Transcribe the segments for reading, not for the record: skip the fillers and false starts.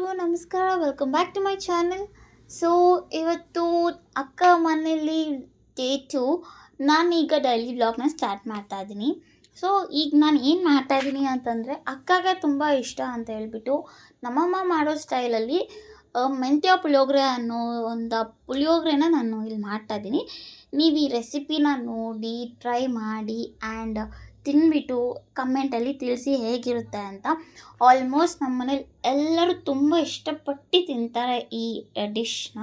ಎಲ್ರಿಗೂ ನಮಸ್ಕಾರ, welcome back to my channel. So ಇವತ್ತು ಅಕ್ಕ ಮನೇಲಿ ಡೇ 2. ನಾನೀಗ ಡೈಲಿ ವ್ಲಾಗ್ನ ಸ್ಟಾರ್ಟ್ ಮಾಡ್ತಾ ಇದ್ದೀನಿ. ಸೊ ಈಗ ನಾನು ಏನು ಮಾಡ್ತಾಯಿದ್ದೀನಿ ಅಂತಂದರೆ, ಅಕ್ಕಗೆ ತುಂಬ ಇಷ್ಟ ಅಂತ ಹೇಳ್ಬಿಟ್ಟು ನಮ್ಮಮ್ಮ ಮಾಡೋ ಸ್ಟೈಲಲ್ಲಿ ಮೆಂತ್ಯ ಪುಳಿಯೋಗರೆ ಅನ್ನೋ ಒಂದು ಪುಳಿಯೋಗರೆನ ನಾನು ಇಲ್ಲಿ ಮಾಡ್ತಾಯಿದ್ದೀನಿ. ನೀವು ಈ ರೆಸಿಪಿನ ನೋಡಿ ಟ್ರೈ ಮಾಡಿ ಆ್ಯಂಡ್ ತಿಂದ್ಬಿಟ್ಟು ಕಮೆಂಟಲ್ಲಿ ತಿಳಿಸಿ ಹೇಗಿರುತ್ತೆ ಅಂತ. ಆಲ್ಮೋಸ್ಟ್ ನಮ್ಮ ಮನೇಲಿ ಎಲ್ಲರೂ ತುಂಬ ಇಷ್ಟಪಟ್ಟು ತಿಂತಾರೆ ಈ ಡಿಶ್ನ.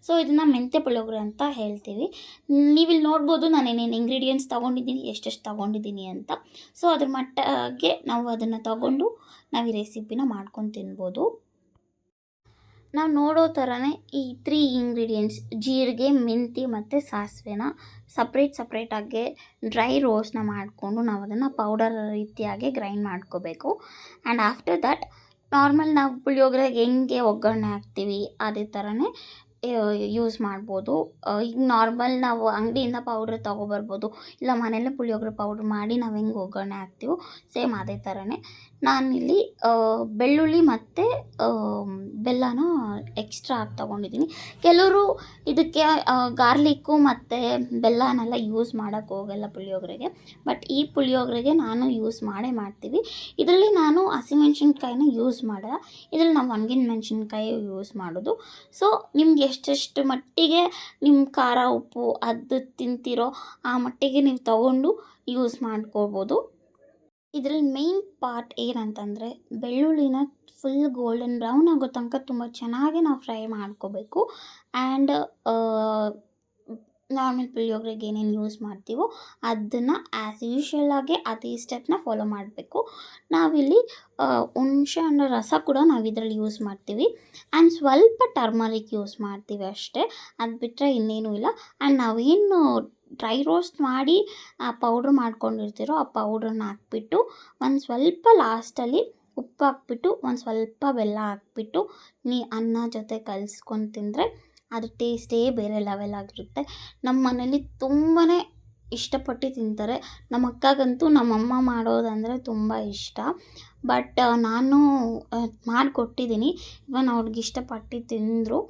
ಸೊ ಇದನ್ನು ಮೆಂತ್ಯ ಪುಳಿಯೋಗರೆ ಅಂತ ಹೇಳ್ತೀವಿ. ನೀವಿಲ್ಲಿ ನೋಡ್ಬೋದು ನಾನು ಏನೇನು ಇಂಗ್ರೀಡಿಯೆಂಟ್ಸ್ ತೊಗೊಂಡಿದ್ದೀನಿ, ಎಷ್ಟೆಷ್ಟು ತೊಗೊಂಡಿದ್ದೀನಿ ಅಂತ. ಸೊ ಅದ್ರ ಮಟ್ಟಿಗೆ ನಾವು ಅದನ್ನು ತೊಗೊಂಡು ನಾವು ಈ ರೆಸಿಪಿನ ಮಾಡ್ಕೊಂಡು ತಿನ್ಬೋದು. ನಾವು ನೋಡೋ ಥರನೇ ಈ 3 ಇಂಗ್ರೀಡಿಯೆಂಟ್ಸ್ ಜೀರಿಗೆ, ಮೆಂತ್ಯ ಮತ್ತು ಸಾಸಿವೆನ ಸಪ್ರೇಟಾಗಿ ಡ್ರೈ ರೋಸ್ಟ್ನ ಮಾಡಿಕೊಂಡು ನಾವು ಅದನ್ನು ಪೌಡರ್ ರೀತಿಯಾಗಿ ಗ್ರೈಂಡ್ ಮಾಡ್ಕೋಬೇಕು. ಆ್ಯಂಡ್ ಆಫ್ಟರ್ ದಟ್ ನಾರ್ಮಲ್ ನಾವು ಪುಳಿಯೋಗರೆಗೆ ಹೆಂಗೆ ಒಗ್ಗರಣೆ ಹಾಕ್ತೀವಿ ಅದೇ ಥರನೇ ಯೂಸ್ ಮಾಡ್ಬೋದು. ಈಗ ನಾರ್ಮಲ್ ನಾವು ಅಂಗಡಿಯಿಂದ ಪೌಡ್ರ್ ತೊಗೊಬರ್ಬೋದು, ಇಲ್ಲ ಮನೆಯಲ್ಲೇ ಪುಳಿಯೋಗರೆ ಪೌಡ್ರ್ ಮಾಡಿ ನಾವು ಹೆಂಗೆ ಒಗ್ಗರಣೆ ಹಾಕ್ತೀವೋ ಸೇಮ್ ಅದೇ ಥರನೇ ನಾನಿಲ್ಲಿ ಬೆಳ್ಳುಳ್ಳಿ ಮತ್ತು ಬೆಲ್ಲನ ಎಕ್ಸ್ಟ್ರಾ ಆಗಿ ತೊಗೊಂಡಿದ್ದೀನಿ. ಕೆಲವರು ಇದಕ್ಕೆ ಗಾರ್ಲಿಕ್ಕು ಮತ್ತು ಬೆಲ್ಲನೆಲ್ಲ ಯೂಸ್ ಮಾಡೋಕ್ಕೆ ಹೋಗಲ್ಲ ಪುಳಿಯೋಗರೆಗೆ, ಬಟ್ ಈ ಪುಳಿಯೋಗರೆಗೆ ನಾನು ಯೂಸ್ ಮಾಡ್ತೀವಿ. ಇದರಲ್ಲಿ ನಾನು ಹಸಿಮೆಣ್ಸಿನ್ಕಾಯಿನ ಯೂಸ್ ಮಾಡಲ್ಲ, ಇದರಲ್ಲಿ ನಾವು ಒಣಗಿನ ಮೆಣಸಿನ್ಕಾಯಿ ಯೂಸ್ ಮಾಡೋದು. ಸೊ ನಿಮ್ಗೆ ಎಷ್ಟೆಷ್ಟು ಮಟ್ಟಿಗೆ ನಿಮ್ಮ ಖಾರ ಉಪ್ಪು ಅದು ತಿಂತೀರೋ ಆ ಮಟ್ಟಿಗೆ ನೀವು ತಗೊಂಡು ಯೂಸ್ ಮಾಡ್ಕೋಬೋದು. ಇದರಲ್ಲಿ ಮೇಯ್ನ್ ಪಾರ್ಟ್ ಏನಂತಂದರೆ, ಬೆಳ್ಳುಳ್ಳಿನ ಫುಲ್ ಗೋಲ್ಡನ್ ಬ್ರೌನ್ ಆಗೋ ತನಕ ತುಂಬ ಚೆನ್ನಾಗಿ ನಾವು ಫ್ರೈ ಮಾಡ್ಕೋಬೇಕು. ಆ್ಯಂಡ್ ನಾರ್ಮಲ್ ಪುಳಿಯೋಗರೆಗೆ ಏನೇನು ಯೂಸ್ ಮಾಡ್ತೀವೋ ಅದನ್ನು ಆ್ಯಸ್ ಯೂಶ್ವಲಾಗಿ ಅದೇ ಸ್ಟೆಪ್ನ ಫಾಲೋ ಮಾಡಬೇಕು. ನಾವಿಲ್ಲಿ ಹುಣಸೆ ಹಣ್ಣು ರಸ ಕೂಡ ನಾವು ಇದರಲ್ಲಿ ಯೂಸ್ ಮಾಡ್ತೀವಿ. ಆ್ಯಂಡ್ ಸ್ವಲ್ಪ ಟರ್ಮರಿಕ್ ಯೂಸ್ ಮಾಡ್ತೀವಿ ಅಷ್ಟೇ, ಅದು ಬಿಟ್ಟರೆ ಇನ್ನೇನೂ ಇಲ್ಲ. ಆ್ಯಂಡ್ ನಾವೇನು ಡ್ರೈ ರೋಸ್ಟ್ ಮಾಡಿ ಆ ಪೌಡ್ರ್ ಮಾಡ್ಕೊಂಡಿರ್ತೀರೋ ಆ ಪೌಡ್ರನ್ನ ಹಾಕ್ಬಿಟ್ಟು ಒಂದು ಸ್ವಲ್ಪ ಲಾಸ್ಟಲ್ಲಿ ಉಪ್ಪು ಹಾಕ್ಬಿಟ್ಟು ಒಂದು ಸ್ವಲ್ಪ ಬೆಲ್ಲ ಹಾಕ್ಬಿಟ್ಟು ಅನ್ನ ಜೊತೆ ಕಲಿಸ್ಕೊಂಡು ತಿಂದರೆ ಅದು ಟೇಸ್ಟೇ ಬೇರೆ ಲೆವೆಲ್ ಆಗಿರುತ್ತೆ. ನಮ್ಮ ಮನೇಲಿ ತುಂಬಾ ಇಷ್ಟಪಟ್ಟು ತಿಂತಾರೆ. ನಮ್ಮ ಅಕ್ಕಗಂತೂ ನಮ್ಮಮ್ಮ ಮಾಡೋದಂದರೆ ತುಂಬ ಇಷ್ಟ. ಬಟ್ ನಾನು ಮಾಡಿಕೊಟ್ಟಿದ್ದೀನಿ, ಇವನ್ ಅವ್ರಿಗೆ ಇಷ್ಟಪಟ್ಟು ತಿಂದರು.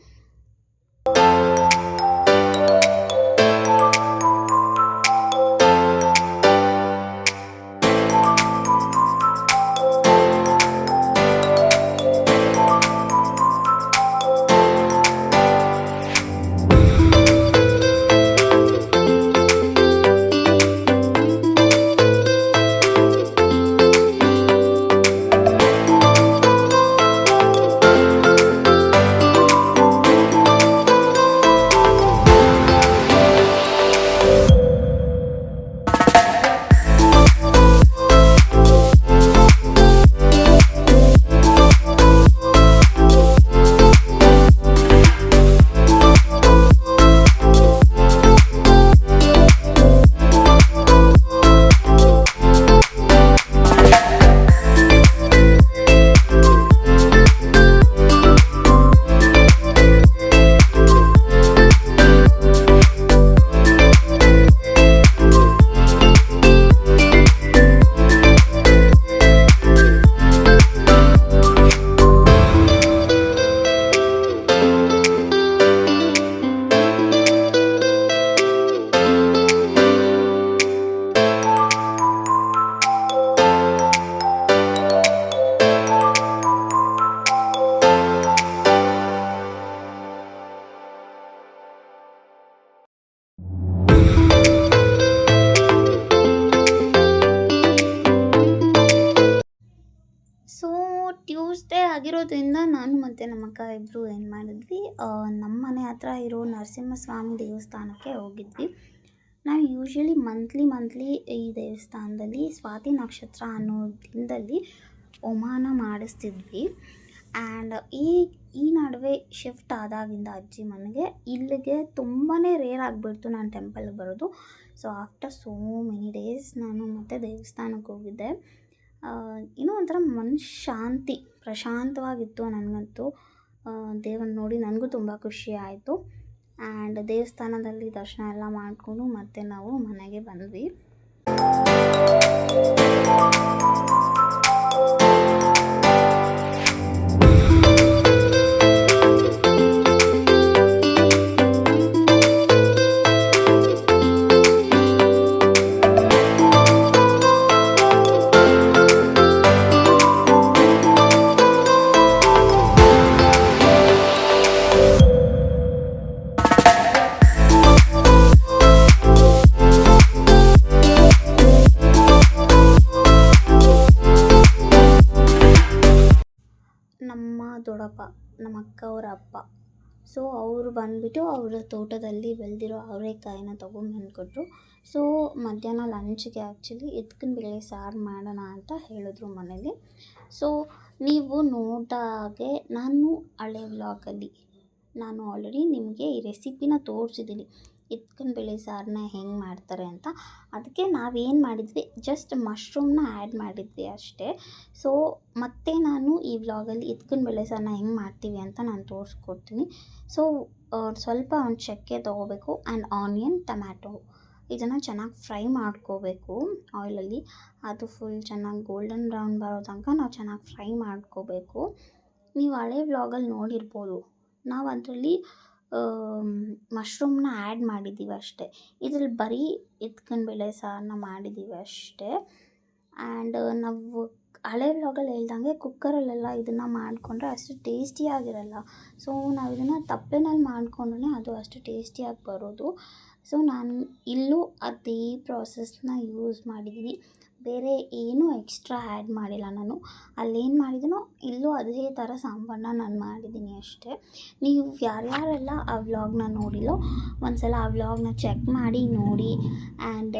ಟ್ಯೂಸ್ಡೇ ಆಗಿರೋದ್ರಿಂದ ನಾನು ಮತ್ತು ನಮ್ಮ ಅಕ್ಕ ಇಬ್ಬರು ಏನು ಮಾಡಿದ್ವಿ, ನಮ್ಮ ಮನೆ ಹತ್ರ ಇರೋ ನರಸಿಂಹಸ್ವಾಮಿ ದೇವಸ್ಥಾನಕ್ಕೆ ಹೋಗಿದ್ವಿ. ನಾವು ಯೂಶ್ವಲಿ ಮಂತ್ಲಿ ಈ ದೇವಸ್ಥಾನದಲ್ಲಿ ಸ್ವಾತಿ ನಕ್ಷತ್ರ ಅನ್ನೋ ದಿನದಲ್ಲಿ ಹೋಮಾನ ಮಾಡಿಸ್ತಿದ್ವಿ. ಆ್ಯಂಡ್ ಈ ನಡುವೆ ಶಿಫ್ಟ್ ಆದಾಗಿಂದ ಅಜ್ಜಿ ಮನೆಗೆ ಇಲ್ಲಿಗೆ ತುಂಬಾ ರೇರ್ ಆಗಿಬಿಡ್ತು ನಾನು ಟೆಂಪಲ್ಗೆ ಬರೋದು. So after so many days ನಾನು ಮತ್ತೆ ದೇವಸ್ಥಾನಕ್ಕೆ ಹೋಗಿದ್ದೆ. ಏನೋ ಒಂಥರ ಶಾಂತಿ, ಪ್ರಶಾಂತವಾಗಿತ್ತು ನನಗಂತೂ. ದೇವರನ್ನ ನೋಡಿ ನನಗೂ ತುಂಬ ಖುಷಿ ಆಯಿತು. ಆ್ಯಂಡ್ ದೇವಸ್ಥಾನದಲ್ಲಿ ದರ್ಶನ ಎಲ್ಲ ಮಾಡಿಕೊಂಡು ಮತ್ತೆ ನಾವು ಮನೆಗೆ ಬಂದ್ವಿ. ನಮ್ಮ ಅಕ್ಕ ಅವರ ಅಪ್ಪ. ಸೊ ಅವರು ಬಂದುಬಿಟ್ಟು ಅವರ ತೋಟದಲ್ಲಿ ಬೆಳೆದಿರೋ ಅವರೆಕಾಯಿನ ತೊಗೊಂಬಂದ್ಕೊಟ್ರು. ಸೊ ಮಧ್ಯಾಹ್ನ ಲಂಚ್ಗೆ ಆ್ಯಕ್ಚುಲಿ ಎತ್ಕಿನ ಬೇಳೆ ಸಾರು ಮಾಡೋಣ ಅಂತ ಹೇಳಿದ್ರು ಮನೇಲಿ. ಸೊ ನೀವು ನೋಡಿದಾಗೆ ನಾನು ಹಳೆ ವ್ಲಾಗಲ್ಲಿ ನಾನು ಆಲ್ರೆಡಿ ನಿಮಗೆ ಈ ರೆಸಿಪಿನ ತೋರಿಸಿದ್ದೀನಿ, ಎತ್ಕಿನ ಬೇಳೆ ಸಾರನ್ನ ಹೆಂಗೆ ಮಾಡ್ತಾರೆ ಅಂತ. ಅದಕ್ಕೆ ನಾವೇನು ಮಾಡಿದ್ವಿ, ಜಸ್ಟ್ ಮಶ್ರೂಮ್ನ ಆ್ಯಡ್ ಮಾಡಿದ್ವಿ ಅಷ್ಟೇ. ಸೊ ಮತ್ತೆ ನಾನು ಈ ವ್ಲಾಗಲ್ಲಿ ಎತ್ಕಿನ ಬೇಳೆ ಸಾರನ್ನ ಹೆಂಗೆ ಮಾಡ್ತೀವಿ ಅಂತ ನಾನು ತೋರಿಸ್ಕೊಡ್ತೀನಿ. ಸೊ ಸ್ವಲ್ಪ ಒಂದು ಚಕ್ಕೆ ತೊಗೋಬೇಕು ಆ್ಯಂಡ್ ಆನಿಯನ್, ಟೊಮ್ಯಾಟೊ ಇದನ್ನು ಚೆನ್ನಾಗಿ ಫ್ರೈ ಮಾಡ್ಕೋಬೇಕು ಆಯಿಲಲ್ಲಿ. ಅದು ಫುಲ್ ಚೆನ್ನಾಗಿ ಗೋಲ್ಡನ್ ಬ್ರೌನ್ ಬರೋ ತನಕ ನಾವು ಚೆನ್ನಾಗಿ ಫ್ರೈ ಮಾಡ್ಕೋಬೇಕು. ನೀವು ಹಳೆ ವ್ಲಾಗಲ್ಲಿ ನೋಡಿರ್ಬೋದು, ನಾವು ಅದರಲ್ಲಿ ಮಶ್ರೂಮ್ನ ಆ್ಯಡ್ ಮಾಡಿದ್ದೀವಿ ಅಷ್ಟೇ. ಇದ್ರಲ್ಲಿ ಬರೀ ಎತ್ಕಿನ ಬೇಳೆ ಸಾರನ್ನ ಮಾಡಿದ್ದೀವಿ ಅಷ್ಟೇ. ಆ್ಯಂಡ್ ನಾವು ಹಳೆ ವ್ಲಾಗಲ್ಲಿ ಹೇಳ್ದಂಗೆ ಕುಕ್ಕರಲ್ಲೆಲ್ಲ ಇದನ್ನು ಮಾಡಿಕೊಂಡ್ರೆ ಅಷ್ಟು ಟೇಸ್ಟಿಯಾಗಿರಲ್ಲ. ಸೊ ನಾವು ಇದನ್ನು ತಪ್ಪಲೆನಲ್ಲಿ ಮಾಡಿಕೊಂಡ್ರೆ ಅದು ಅಷ್ಟು ಟೇಸ್ಟಿಯಾಗಿ ಬರೋದು. ಸೊ ನಾನು ಇಲ್ಲೂ ಅದೇ ಪ್ರಾಸೆಸ್ನ ಯೂಸ್ ಮಾಡಿದ್ದೀನಿ, ಬೇರೆ ಏನೂ ಎಕ್ಸ್ಟ್ರಾ ಆ್ಯಡ್ ಮಾಡಿಲ್ಲ ನಾನು. ಅಲ್ಲೇನು ಮಾಡಿದ್ದೀನೋ ಇಲ್ಲೂ ಅದೇ ಥರ ಸಾಂಬಾರನ್ನ ನಾನು ಮಾಡಿದ್ದೀನಿ ಅಷ್ಟೇ. ನೀವು ಯಾರ್ಯಾರೆಲ್ಲ ಆ ವ್ಲಾಗ್ನ ನೋಡಿಲ್ಲೋ ಒಂದ್ಸಲ ಆ ವ್ಲಾಗ್ನ ಚೆಕ್ ಮಾಡಿ ನೋಡಿ. ಆ್ಯಂಡ್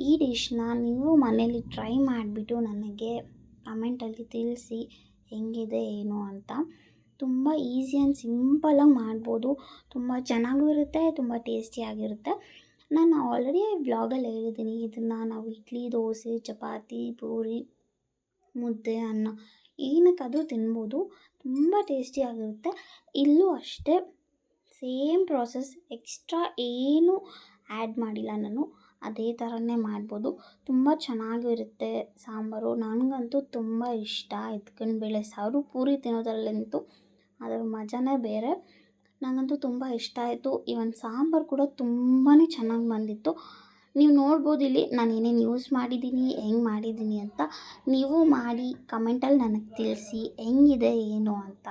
ಈ ಡಿಶ್ನ ನೀವು ಮನೇಲಿ ಟ್ರೈ ಮಾಡಿಬಿಟ್ಟು ನನಗೆ ಕಮೆಂಟಲ್ಲಿ ತಿಳಿಸಿ ಹೆಂಗಿದೆ ಏನು ಅಂತ. ತುಂಬ ಈಸಿ ಆ್ಯಂಡ್ ಸಿಂಪಲಾಗಿ ಮಾಡ್ಬೋದು, ತುಂಬ ಚೆನ್ನಾಗೂ ಇರುತ್ತೆ, ತುಂಬ ಟೇಸ್ಟಿಯಾಗಿರುತ್ತೆ. ನಾನು ಆಲ್ರೆಡಿ ವ್ಲಾಗಲ್ಲಿ ಹೇಳಿದ್ದೀನಿ, ಇದನ್ನು ನಾವು ಇಡ್ಲಿ, ದೋಸೆ, ಚಪಾತಿ, ಪೂರಿ, ಮುದ್ದೆ, ಅನ್ನ ಏನಕ್ಕಾದರೂ ತಿನ್ಬೋದು, ತುಂಬ ಟೇಸ್ಟಿಯಾಗಿರುತ್ತೆ. ಇಲ್ಲೂ ಅಷ್ಟೇ ಸೇಮ್ ಪ್ರಾಸೆಸ್, ಎಕ್ಸ್ಟ್ರಾ ಏನೂ ಆ್ಯಡ್ ಮಾಡಿಲ್ಲ ನಾನು, ಅದೇ ಥರನೇ ಮಾಡ್ಬೋದು. ತುಂಬ ಚೆನ್ನಾಗಿರುತ್ತೆ ಸಾಂಬಾರು. ನನಗಂತೂ ತುಂಬ ಇಷ್ಟ ಎತ್ಕಿನ ಬೇಳೆ ಸಾರು. ಪೂರಿ ತಿನ್ನೋದ್ರಲ್ಲಂತೂ ಅದರ ಮಜಾನೇ ಬೇರೆ. ನನಗಂತೂ ತುಂಬ ಇಷ್ಟ ಆಯಿತು. ಇವನ್ ಸಾಂಬಾರು ಕೂಡ ತುಂಬಾ ಚೆನ್ನಾಗಿ ಬಂದಿತ್ತು. ನೀವು ನೋಡ್ಬೋದು ಇಲ್ಲಿ ನಾನು ಏನೇನು ಯೂಸ್ ಮಾಡಿದ್ದೀನಿ, ಹೆಂಗೆ ಮಾಡಿದ್ದೀನಿ ಅಂತ. ನೀವು ಮಾಡಿ ಕಮೆಂಟಲ್ಲಿ ನನಗೆ ತಿಳಿಸಿ ಹೆಂಗಿದೆ ಏನು ಅಂತ.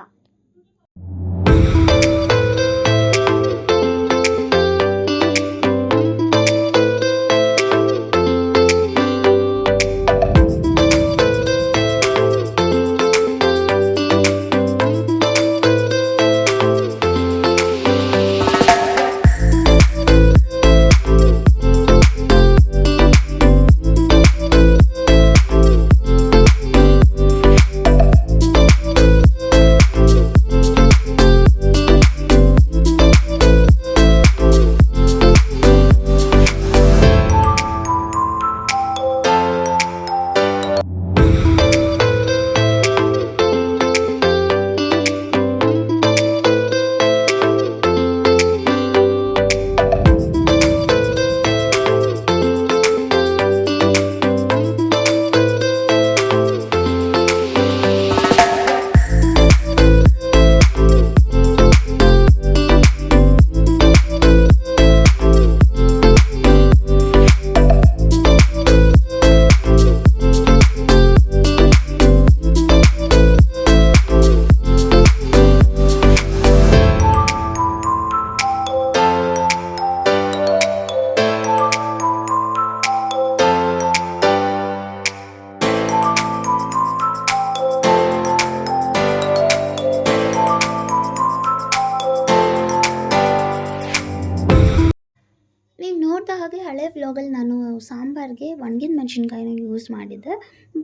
ಹಾಗೆ ಹಳೆ ವ್ಲಾಗಲ್ಲಿ ನಾನು ಸಾಂಬಾರಿಗೆ ಒಣಗಿದ ಮೆಣಸಿನ್ಕಾಯಿನ ಯೂಸ್ ಮಾಡಿದ್ದೆ.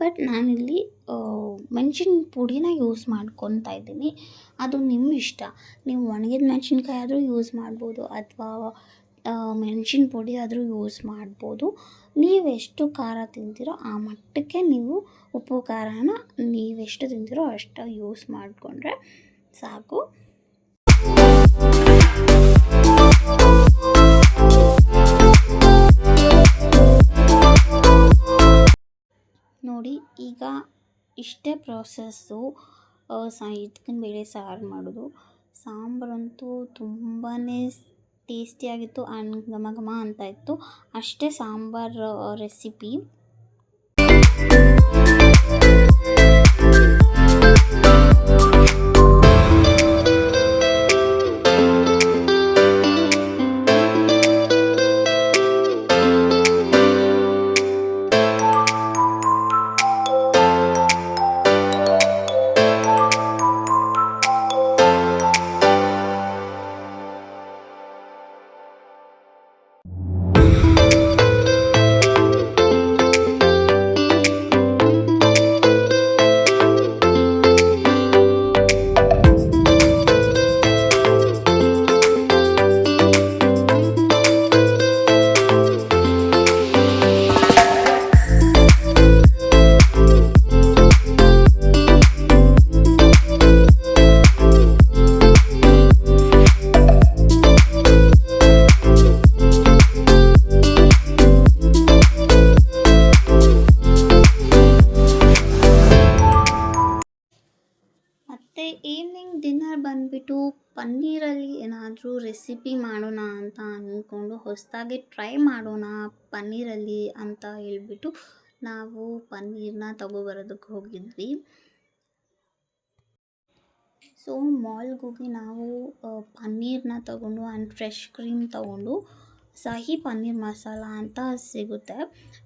ಬಟ್ ನಾನಿಲ್ಲಿ ಮೆಣಸಿನ ಪುಡಿನ ಯೂಸ್ ಮಾಡ್ಕೊತಾ ಇದ್ದೀನಿ. ಅದು ನಿಮ್ಮ ಇಷ್ಟ, ನೀವು ಒಣಗಿದ ಮೆಣಸಿನ್ಕಾಯಿ ಆದರೂ ಯೂಸ್ ಮಾಡ್ಬೋದು ಅಥವಾ ಮೆಣಸಿನ ಪುಡಿ ಆದರೂ ಯೂಸ್ ಮಾಡ್ಬೋದು. ನೀವೆಷ್ಟು ಖಾರ ತಿಂತೀರೋ ಆ ಮಟ್ಟಕ್ಕೆ ನೀವು ಉಪ್ಪು ಖಾರನ ನೀವೆಷ್ಟು ತಿಂತೀರೋ ಅಷ್ಟು ಯೂಸ್ ಮಾಡಿಕೊಂಡ್ರೆ ಸಾಕು. ನೋಡಿ, ಈಗ ಇಷ್ಟೇ ಪ್ರಾಸೆಸ್ಸು ಎತ್ಕಿನ ಬೇಳೆ ಸಾರು ಮಾಡೋದು. ಸಾಂಬಾರಂತೂ ತುಂಬಾ ಟೇಸ್ಟಿಯಾಗಿತ್ತು ಆ್ಯಂಡ್ ಘಮ ಘಮ ಅಂತ ಇತ್ತು. ಅಷ್ಟೇ ಸಾಂಬಾರು ರೆಸಿಪಿ. ಡಿನ್ನರ್ ಬಂದುಬಿಟ್ಟು ಪನ್ನೀರಲ್ಲಿ ಏನಾದರೂ ರೆಸಿಪಿ ಮಾಡೋಣ ಅಂತ ಅಂದ್ಕೊಂಡು ಹೊಸದಾಗಿ ಟ್ರೈ ಮಾಡೋಣ ಪನ್ನೀರಲ್ಲಿ ಅಂತ ಹೇಳ್ಬಿಟ್ಟು ನಾವು ಪನ್ನೀರನ್ನ ತಗೊಬರೋದಕ್ಕೆ ಹೋಗಿದ್ವಿ. ಸೊ ಮಾಲ್ಗೆ ಹೋಗಿ ನಾವು ಪನ್ನೀರನ್ನ ತಗೊಂಡು ಆ್ಯಂಡ್ ಫ್ರೆಶ್ ಕ್ರೀಮ್ ತಗೊಂಡು ಶಾಹಿ ಪನ್ನೀರ್ ಮಸಾಲ ಅಂತ ಸಿಗುತ್ತೆ.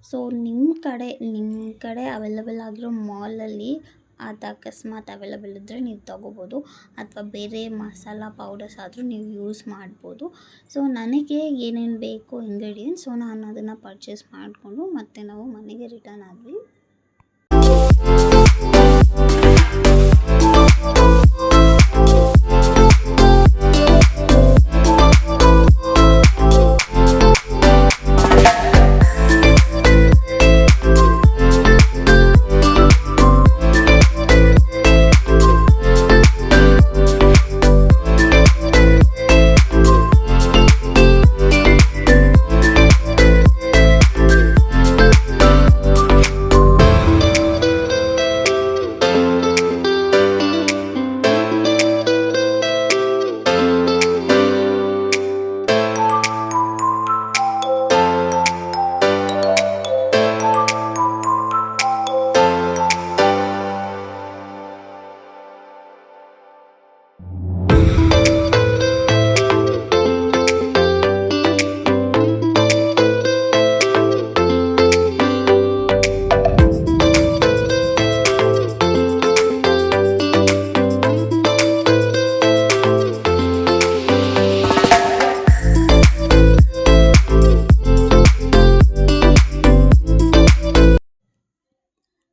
ಸೊ ನಿಮ್ಮ ಕಡೆ ಅವೈಲಬಲ್ ಆಗಿರೋ ಮಾಲಲ್ಲಿ ಅದು ಅಕಸ್ಮಾತ್ ಅವೈಲಬಲ್ ಇದ್ದರೆ ನೀವು ತಗೋಬೋದು, ಅಥವಾ ಬೇರೆ ಮಸಾಲ ಪೌಡರ್ಸ್ ಆದರೂ ನೀವು ಯೂಸ್ ಮಾಡ್ಬೋದು. ಸೊ ನನಗೆ ಏನೇನು ಬೇಕು ಇಂಗ್ರೀಡಿಯೆಂಟ್ಸ್, ಸೊ ನಾನು ಅದನ್ನು ಪರ್ಚೇಸ್ ಮಾಡಿಕೊಂಡು ಮತ್ತೆ ನಾವು ಮನೆಗೆ ರಿಟರ್ನ್ ಆದ್ವಿ.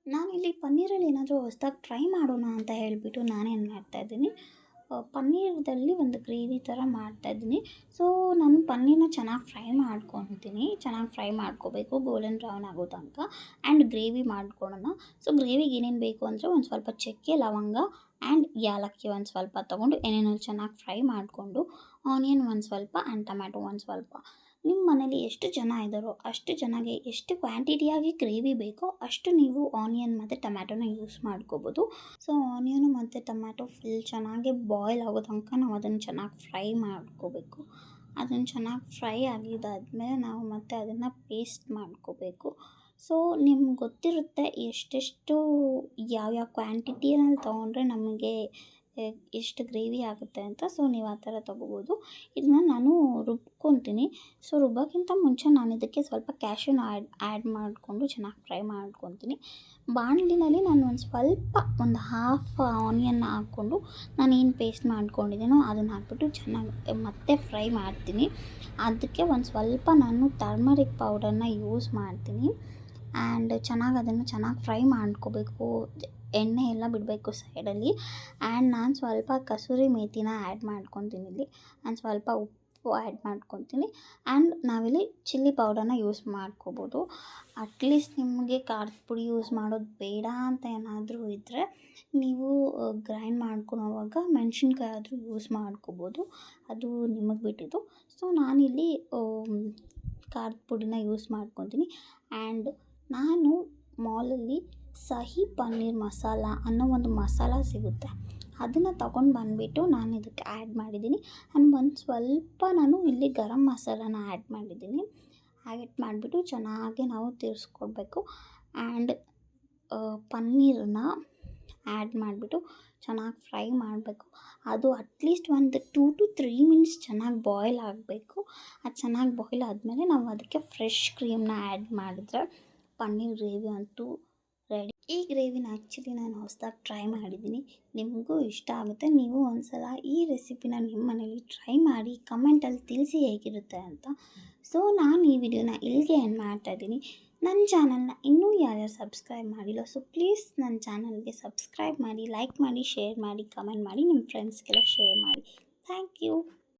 ನಾನಿಲ್ಲಿ ಪನ್ನೀರಲ್ಲಿ ಏನಾದರೂ ಹೊಸ್ದಾಗಿ ಟ್ರೈ ಮಾಡೋಣ ಅಂತ ಹೇಳಿಬಿಟ್ಟು ನಾನೇನು ಮಾಡ್ತಾಯಿದ್ದೀನಿ, ಪನ್ನೀರದಲ್ಲಿ ಒಂದು ಗ್ರೇವಿ ಥರ ಮಾಡ್ತಾಯಿದ್ದೀನಿ. ಸೊ ನಾನು ಪನ್ನೀರನ್ನ ಚೆನ್ನಾಗಿ ಫ್ರೈ ಮಾಡ್ಕೋಬೇಕು ಗೋಲ್ಡನ್ ಬ್ರೌನ್ ಆಗೋ ತನಕ. ಆ್ಯಂಡ್ ಗ್ರೇವಿ ಮಾಡ್ಕೊಳ್ಳೋಣ. ಸೊ ಗ್ರೇವಿಗೆ ಏನೇನು ಬೇಕು ಅಂದರೆ ಒಂದು ಸ್ವಲ್ಪ ಚಕ್ಕೆ, ಲವಂಗ ಆ್ಯಂಡ್ ಯಾಲಕ್ಕಿ ಒಂದು ಸ್ವಲ್ಪ ತೊಗೊಂಡು ಏನೇನೋ ಚೆನ್ನಾಗಿ ಫ್ರೈ ಮಾಡಿಕೊಂಡು, ಆನಿಯನ್ ಒಂದು ಸ್ವಲ್ಪ ಆ್ಯಂಡ್ ಟೊಮ್ಯಾಟೊ ಒಂದು ಸ್ವಲ್ಪ. ನಿಮ್ಮ ಮನೇಲಿ ಎಷ್ಟು ಜನ ಇದ್ದಾರೋ ಅಷ್ಟು ಜನಗೆ ಎಷ್ಟು ಕ್ವಾಂಟಿಟಿಯಾಗಿ ಗ್ರೇವಿ ಬೇಕೋ ಅಷ್ಟು ನೀವು ಆನಿಯನ್ ಮತ್ತು ಟೊಮ್ಯಾಟೊನ ಯೂಸ್ ಮಾಡ್ಕೋಬೋದು. ಸೊ ಆನಿಯನು ಮತ್ತು ಟೊಮ್ಯಾಟೊ ಫುಲ್ ಚೆನ್ನಾಗಿ ಬಾಯ್ಲ್ ಆಗೋ ತನಕ ನಾವು ಅದನ್ನು ಚೆನ್ನಾಗಿ ಫ್ರೈ ಮಾಡ್ಕೋಬೇಕು. ಅದನ್ನು ಚೆನ್ನಾಗಿ ಫ್ರೈ ಆಗಿದ್ದಾದಮೇಲೆ ನಾವು ಮತ್ತೆ ಅದನ್ನು ಪೇಸ್ಟ್ ಮಾಡ್ಕೋಬೇಕು. ಸೊ ನಿಮ್ಗೆ ಗೊತ್ತಿರುತ್ತೆ ಎಷ್ಟೆಷ್ಟು ಯಾವ್ಯಾವ ಕ್ವಾಂಟಿಟಿಯಲ್ಲಿ ತೊಗೊಂಡ್ರೆ ನಮಗೆ ಎಷ್ಟು ಗ್ರೇವಿ ಆಗುತ್ತೆ ಅಂತ. ಸೊ ನೀವು ಆ ಥರ ತೊಗೋಬೋದು. ಇದನ್ನ ನಾನು ರುಬ್ಕೊತೀನಿ. ಸೊ ರುಬ್ಬೋಕ್ಕಿಂತ ಮುಂಚೆ ನಾನು ಇದಕ್ಕೆ ಸ್ವಲ್ಪ ಕ್ಯಾಶ್ಯೂನ ಆ್ಯಡ್ ಮಾಡಿಕೊಂಡು ಚೆನ್ನಾಗಿ ಫ್ರೈ ಮಾಡ್ಕೊತೀನಿ. ಬಾಣಲಿನಲ್ಲಿ ನಾನು ಒಂದು ಹಾಫ್ ಆನಿಯನ್ನ ಹಾಕ್ಕೊಂಡು ನಾನೇನು ಪೇಸ್ಟ್ ಮಾಡ್ಕೊಂಡಿದ್ದೀನೋ ಅದನ್ನು ಹಾಕ್ಬಿಟ್ಟು ಚೆನ್ನಾಗಿ ಮತ್ತೆ ಫ್ರೈ ಮಾಡ್ತೀನಿ. ಅದಕ್ಕೆ ಒಂದು ಸ್ವಲ್ಪ ನಾನು ಟರ್ಮರಿಕ್ ಪೌಡರ್ನ ಯೂಸ್ ಮಾಡ್ತೀನಿ. ಆ್ಯಂಡ್ ಅದನ್ನು ಚೆನ್ನಾಗಿ ಫ್ರೈ ಮಾಡ್ಕೋಬೇಕು, ಎಣ್ಣೆ ಎಲ್ಲ ಬಿಡಬೇಕು ಸೈಡಲ್ಲಿ. ಆ್ಯಂಡ್ ನಾನು ಸ್ವಲ್ಪ ಕಸೂರಿ ಮೇಥಿನ ಆ್ಯಡ್ ಮಾಡ್ಕೊತೀನಿ ಇಲ್ಲಿ. ಆ್ಯಂಡ್ ಸ್ವಲ್ಪ ಉಪ್ಪು ಆ್ಯಡ್ ಮಾಡ್ಕೊತೀನಿ. ಆ್ಯಂಡ್ ನಾವಿಲ್ಲಿ ಚಿಲ್ಲಿ ಪೌಡರ್ನ ಯೂಸ್ ಮಾಡ್ಕೋಬೋದು. ಅಟ್ಲೀಸ್ಟ್ ನಿಮಗೆ ಖಾರದ ಪುಡಿ ಯೂಸ್ ಮಾಡೋದು ಬೇಡ ಅಂತ ಏನಾದರೂ ಇದ್ದರೆ ನೀವು ಗ್ರೈಂಡ್ ಮಾಡ್ಕೊಳೋವಾಗ ಮೆಣಸಿನ್ಕಾಯಿ ಆದರೂ ಯೂಸ್ ಮಾಡ್ಕೋಬೋದು, ಅದು ನಿಮಗೆ ಬಿಟ್ಟಿದ್ದು. ಸೊ ನಾನಿಲ್ಲಿ ಖಾರದ ಪುಡಿನ ಯೂಸ್ ಮಾಡ್ಕೊತೀನಿ. ಆ್ಯಂಡ್ ನಾನು ಮಾಲಲ್ಲಿ ಶಾಹಿ ಪನ್ನೀರ್ ಮಸಾಲ ಅನ್ನೋ ಒಂದು ಮಸಾಲ ಸಿಗುತ್ತೆ, ಅದನ್ನು ತೊಗೊಂಡು ಬಂದುಬಿಟ್ಟು ನಾನು ಇದಕ್ಕೆ ಆ್ಯಡ್ ಮಾಡಿದ್ದೀನಿ. ಆ್ಯಂಡ್ ಒಂದು ಸ್ವಲ್ಪ ನಾನು ಇಲ್ಲಿ ಗರಂ ಮಸಾಲಾನ ಆ್ಯಡ್ ಮಾಡಿದ್ದೀನಿ. ಆ್ಯಡ್ ಮಾಡಿಬಿಟ್ಟು ಚೆನ್ನಾಗಿ ನಾವು ತಿರ್ಸ್ಕೊಡ್ಬೇಕು. ಆ್ಯಂಡ್ ಪನ್ನೀರನ್ನ ಆ್ಯಡ್ ಮಾಡಿಬಿಟ್ಟು ಚೆನ್ನಾಗಿ ಫ್ರೈ ಮಾಡಬೇಕು. ಅದು ಅಟ್ಲೀಸ್ಟ್ ಒಂದು 2 to 3 ಮಿನಿಟ್ಸ್ ಚೆನ್ನಾಗಿ ಬಾಯ್ಲ್ ಆಗಬೇಕು. ಅದು ಚೆನ್ನಾಗಿ ಬಾಯ್ಲ್ ಆದಮೇಲೆ ನಾವು ಅದಕ್ಕೆ ಫ್ರೆಶ್ ಕ್ರೀಮ್ನ ಆ್ಯಡ್ ಮಾಡಿದ್ರೆ ಪನ್ನೀರ್ ಗ್ರೇವಿ ಅಂತೂ ರೆಡಿ. ಈ ಗ್ರೇವಿನ ಆ್ಯಕ್ಚುಲಿ ನಾನು ಹೊಸದಾಗಿ ಟ್ರೈ ಮಾಡಿದ್ದೀನಿ, ನಿಮಗೂ ಇಷ್ಟ ಆಗುತ್ತೆ. ನೀವು ಒಂದು ಸಲ ಈ ರೆಸಿಪಿನ ನಿಮ್ಮ ಮನೇಲಿ ಟ್ರೈ ಮಾಡಿ ಕಮೆಂಟಲ್ಲಿ ತಿಳಿಸಿ ಹೇಗಿರುತ್ತೆ ಅಂತ. ಸೊ ನಾನು ಈ ವಿಡಿಯೋನ ಇಲ್ಲಿಗೆ ಎಂಡ್ ಮಾಡ್ತಾಯಿದ್ದೀನಿ. ನನ್ನ ಚಾನಲ್ನ ಇನ್ನೂ ಯಾರ್ಯಾರು ಸಬ್ಸ್ಕ್ರೈಬ್ ಮಾಡಿಲ್ಲ, ಸೊ ಪ್ಲೀಸ್ ನನ್ನ ಚಾನಲ್ಗೆ ಸಬ್ಸ್ಕ್ರೈಬ್ ಮಾಡಿ, ಲೈಕ್ ಮಾಡಿ, ಶೇರ್ ಮಾಡಿ, ಕಮೆಂಟ್ ಮಾಡಿ, ನಿಮ್ಮ ಫ್ರೆಂಡ್ಸ್ಗೆಲ್ಲ ಶೇರ್ ಮಾಡಿ. Thank you.